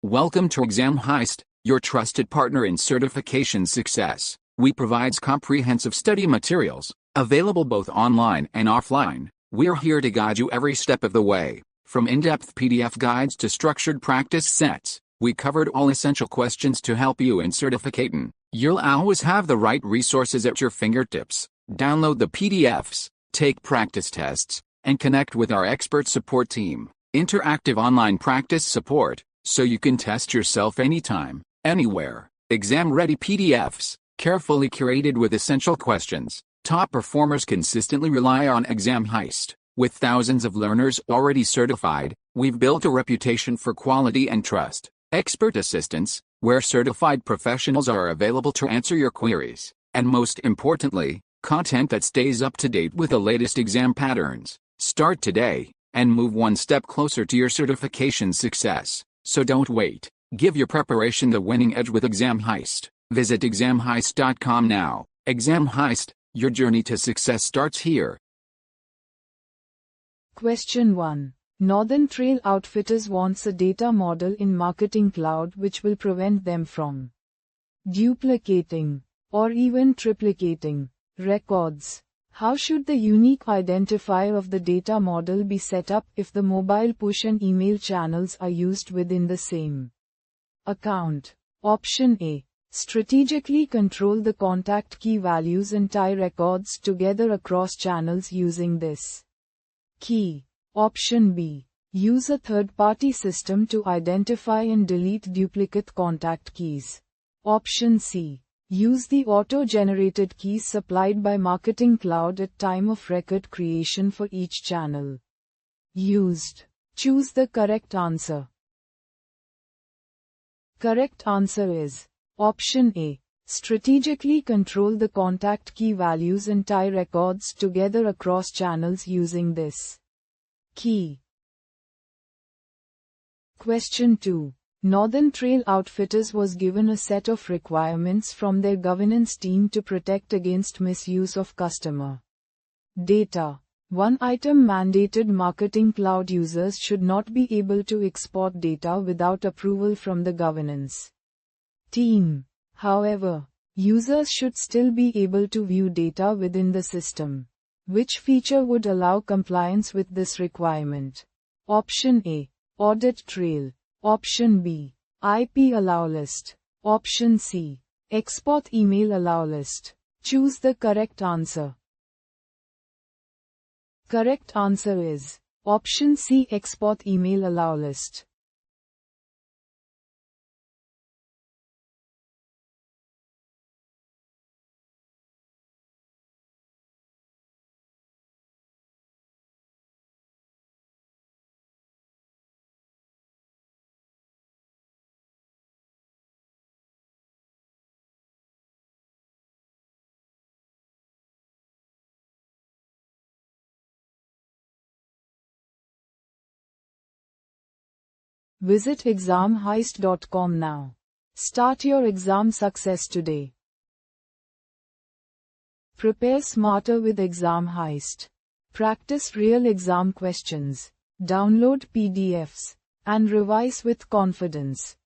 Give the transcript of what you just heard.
Welcome to Exam Heist, your trusted partner in certification success. We provide comprehensive study materials, available both online and offline. We're here to guide you every step of the way. From in-depth PDF guides to structured practice sets, we covered all essential questions to help you in certificating. You'll always have the right resources at your fingertips. Download the PDFs, take practice tests, and connect with our expert support team. Interactive online practice support, so you can test yourself anytime, anywhere. Exam-ready PDFs, carefully curated with essential questions. Top performers consistently rely on Exam Heist. With thousands of learners already certified, we've built a reputation for quality and trust. Expert assistance, where certified professionals are available to answer your queries. And most importantly, content that stays up to date with the latest exam patterns. Start today, and move one step closer to your certification success. So don't wait. Give your preparation the winning edge with Exam Heist. Visit examheist.com now. Exam Heist, your journey to success starts here. Question 1. Northern Trail Outfitters wants a data model in Marketing Cloud which will prevent them from duplicating or even triplicating records. How should the unique identifier of the data model be set up if the mobile push and email channels are used within the same account? Option A. Strategically control the contact key values and tie records together across channels using this key. Option B. Use a third-party system to identify and delete duplicate contact keys. Option C. Use the auto-generated keys supplied by Marketing Cloud at time of record creation for each channel used. Choose the correct answer. Correct answer is Option A. Strategically control the contact key values and tie records together across channels using this key. Question 2. Northern Trail Outfitters was given a set of requirements from their governance team to protect against misuse of customer data. One item mandated Marketing Cloud users should not be able to export data without approval from the governance team. However, users should still be able to view data within the system. Which feature would allow compliance with this requirement? Option A. Audit trail. Option B. IP allow list. Option C. Export email allow list. Choose the correct answer. Correct answer is Option C. Export email allow list. Visit examheist.com now. Start your exam success today. Prepare smarter with Exam Heist. Practice real exam questions. Download PDFs and revise with confidence.